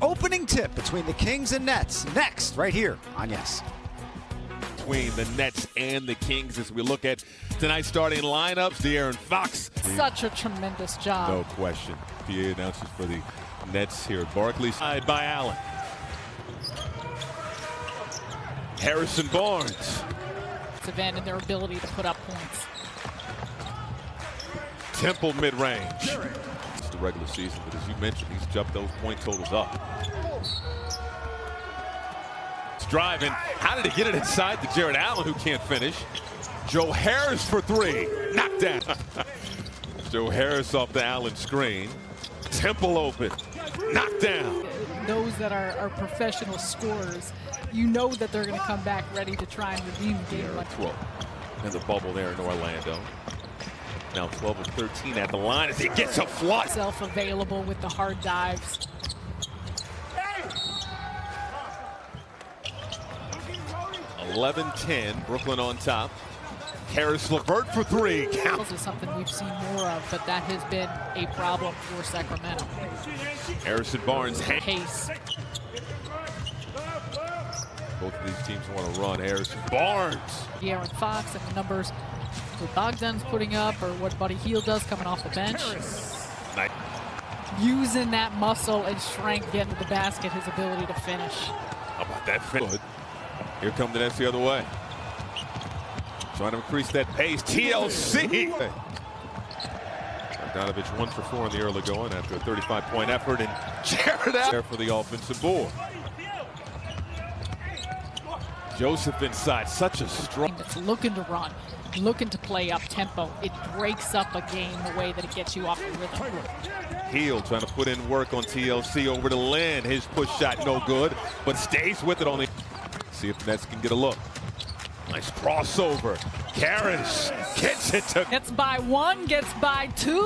Opening tip between the Kings and Nets next, right here on Yes. Between the Nets and the Kings as we look at tonight's starting lineups. De'Aaron Fox. Such a tremendous job. No question. PA announces for the Nets here at Barclays. Side by Allen. Harrison Barnes. Event and their ability to put up points. Temple mid-range. It's the regular season, but as you mentioned, he's jumped those point totals up. It's driving. How did he get it inside to Jared Allen, who can't finish? Joe Harris for three. Knocked down. Joe Harris off the Allen screen. Temple open. Knocked down. Those that are professional scorers, you know that they're going to come back ready to try and redeem the game. 12. And the bubble there in Orlando. Now 12 of 13 at the line as he gets a flush. Self-available with the hard dives. Hey! 11-10, Brooklyn on top. Harris LeVert for three. This is something we've seen more of, but that has been a problem for Sacramento. Harrison Barnes. Case. Both of these teams want to run. Harrison Barnes. De'Aaron Fox and the numbers what Bogdan's putting up or what Buddy Hield does coming off the bench. Nice. Using that muscle and strength getting to the basket, his ability to finish. How about that finish? Here come the Nets the other way. Trying to increase that pace. TLC. Bogdanovich 1 for 4 in the early going after a 35-point effort, and Jared Allen there for the offensive board. Joseph inside, such a strong. It's looking to run, looking to play up tempo. It breaks up a game the way that it gets you off the rhythm. Hield trying to put in work on TLC over to Lynn. His push shot no good, but stays with it on the. See if the Nets can get a look. Nice crossover. Karras gets it to. Gets by one, gets by two.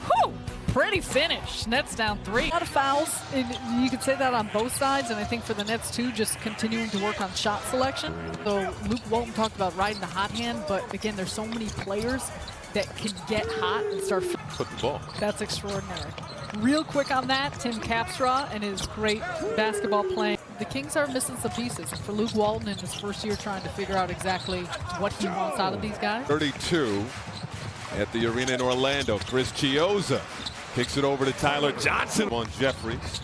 Whew. Pretty finish. Nets down 3. A lot of fouls. You could say that on both sides, and I think for the Nets too, just continuing to work on shot selection. So Luke Walton talked about riding the hot hand, but again, there's so many players that can get hot and start. Put the ball. That's extraordinary. Real quick on that, Tim Capstraw and his great basketball playing. The Kings are missing some pieces. For Luke Walton in his first year trying to figure out exactly what he wants out of these guys. 32 at the arena in Orlando. Chris Chiozza kicks it over to Tyler Johnson on Jeffries.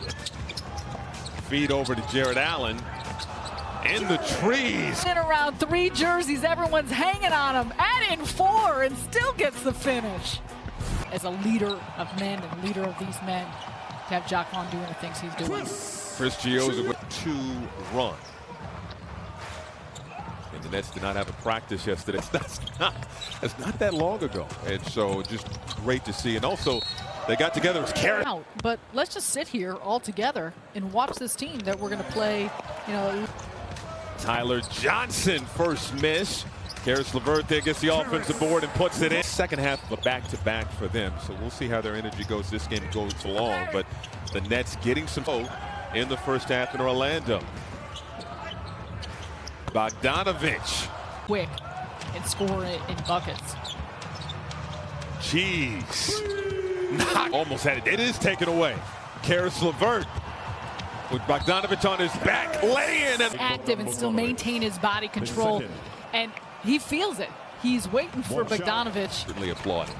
Feed over to Jared Allen. In the trees. In around 3 jerseys, everyone's hanging on him. Add in 4 and still gets the finish. As a leader of men and leader of these men, to have Jacque Vaughn doing the things he's doing. Chris Chiozza with 2 run. And the Nets did not have a practice yesterday. That's not that long ago. And so just great to see. And also, they got together as out. But let's just sit here all together and watch this team that we're going to play, you know. Tyler Johnson, first miss. Caris LeVert there gets the offensive board and puts it in. Second half of a back-to-back for them. So we'll see how their energy goes. This game goes along. But the Nets getting some hope in the first half in Orlando. Bogdanovich. Quick and score it in buckets. Jeez. Almost had it. It is taken away. Caris LeVert with Bogdanovich on his back, laying and active and still maintain his body control. And he feels it. He's waiting for Bogdanovich. Certainly applauded.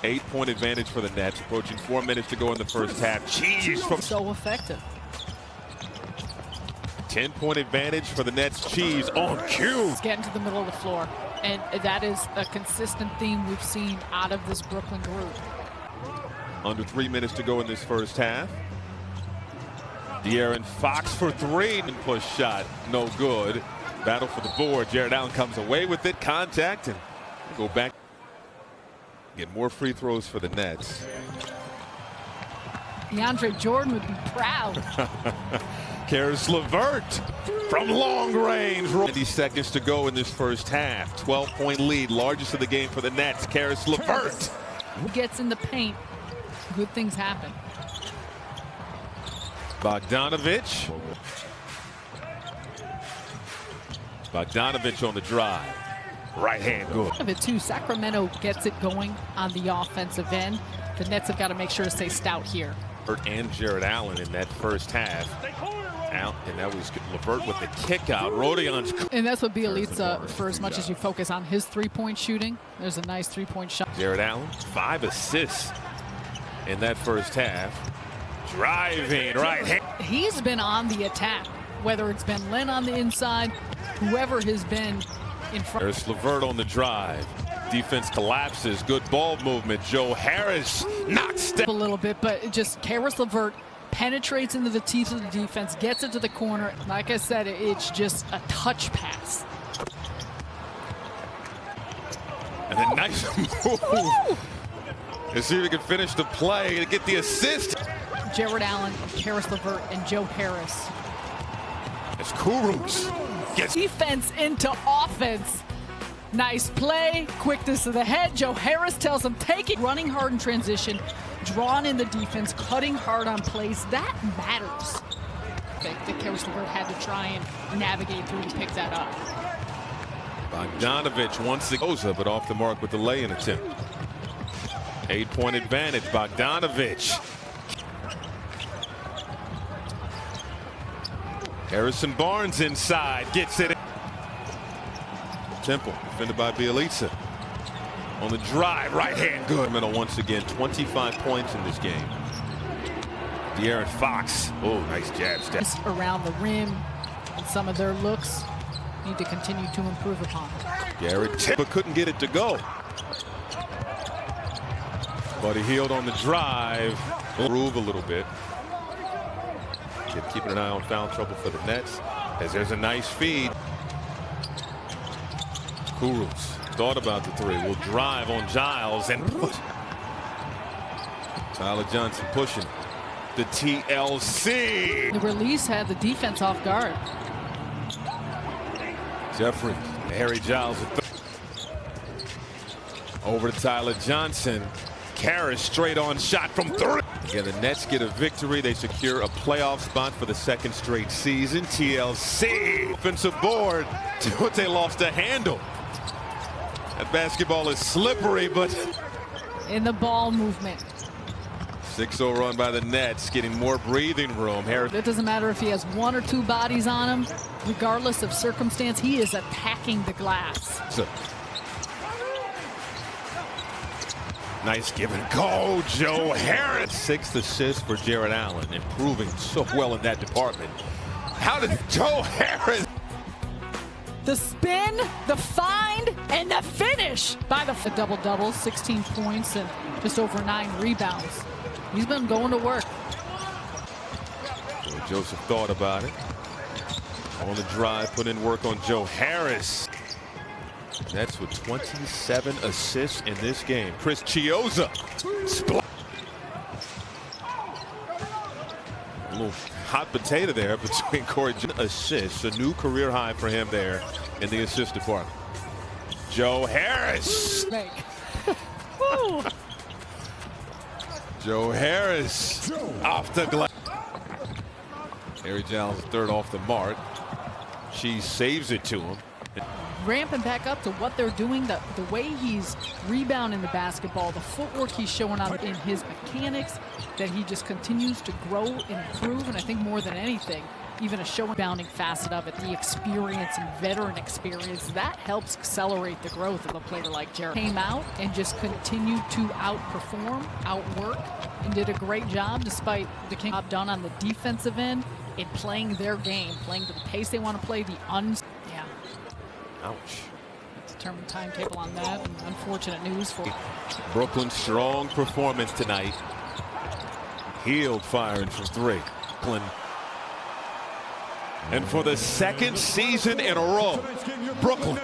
8-point advantage for the Nets. Approaching 4 minutes to go in the first half. Jeez. From so effective. 10-point advantage for the Nets. Cheese on cue. He's getting to the middle of the floor. And that is a consistent theme we've seen out of this Brooklyn group. Under 3 minutes to go in this first half. De'Aaron Fox for 3. And push shot. No good. Battle for the board. Jared Allen comes away with it. Contact and go back. Get more free throws for the Nets. DeAndre Jordan would be proud. Caris LeVert from long range. 90 seconds to go in this first half. 12-point lead, largest of the game for the Nets. Caris LeVert. Who gets in the paint, good things happen. Bogdanovich. Bogdanovich on the drive. Right hand good. Of it too, Sacramento gets it going on the offensive end. The Nets have got to make sure to stay stout here. And Jared Allen in that first half. Out, and that was LeVert with the kick out. Rodion's. And that's what Bielitsa, for as much as you focus on his three-point shooting, there's a nice three-point shot. Jared Allen, 5 assists in that first half. Driving right hand. He's been on the attack, whether it's been Len on the inside, whoever has been in front. There's LeVert on the drive. Defense collapses. Good ball movement. Joe Harris knocks down a little bit, but just Karis LeVert penetrates into the teeth of the defense, gets into the corner. Like I said, it's just a touch pass. And a nice move. Let's see if he can finish the play and get the assist. Jared Allen, Karis LeVert, and Joe Harris. It's Kurucs gets defense into offense. Nice play, quickness to the head. Joe Harris tells him, take it. Running hard in transition, drawn in the defense, cutting hard on plays. That matters. I think that Karis LeVert had to try and navigate through to pick that up. Bogdanovich wants to go, but off the mark with the lay-in attempt. 8-point advantage, Bogdanovich. Harrison Barnes inside, gets it. Temple, defended by Bielitsa. On the drive, right hand good. Once again, 25 points in this game. De'Aaron Fox, oh, nice jab step. Around the rim and some of their looks need to continue to improve upon. Garrett Temple couldn't get it to go. But he healed on the drive. Move a little bit. Keeping an eye on foul trouble for the Nets as there's a nice feed. Kurucs thought about the three. Will drive on Giles and put. Tyler Johnson pushing the TLC. The release had the defense off guard. Jeffrey, Harry Giles over to Tyler Johnson. Karras straight on shot from 3. Again, the Nets get a victory. They secure a playoff spot for the 2nd straight season. TLC offensive board. They lost a handle. That basketball is slippery, but in the ball movement. 6-0 run by the Nets, getting more breathing room. Harris. It doesn't matter if he has 1 or 2 bodies on him. Regardless of circumstance, he is attacking the glass. Nice give and go, Joe Harris. 6th assist for Jared Allen, improving so well in that department. How did Joe Harris? The spin, the find, and the finish by the double-double, 16 points and just over 9 rebounds. He's been going to work. Well, Joseph thought about it. On the drive, put in work on Joe Harris. That's with 27 assists in this game. Chris Chiozza. A little hot potato there between Corey. Assists, a new career high for him there in the assist department. Joe Harris. Joe Harris off the glass. Harry Giles, 3rd off the mark. She saves it to him. Ramping back up to what they're doing, the way he's rebounding the basketball, the footwork he's showing out in his mechanics, that he just continues to grow and improve. And I think more than anything, even a rebounding facet of it, the experience and veteran experience, that helps accelerate the growth of a player like Jared. Came out and just continued to outperform, outwork, and did a great job despite the Kings done on the defensive end in playing their game, playing to the pace they want to play, Ouch. Determined timetable on that, and unfortunate news for Brooklyn's strong performance tonight. Hield firing from 3. Brooklyn. And for the 2nd season in a row, Brooklyn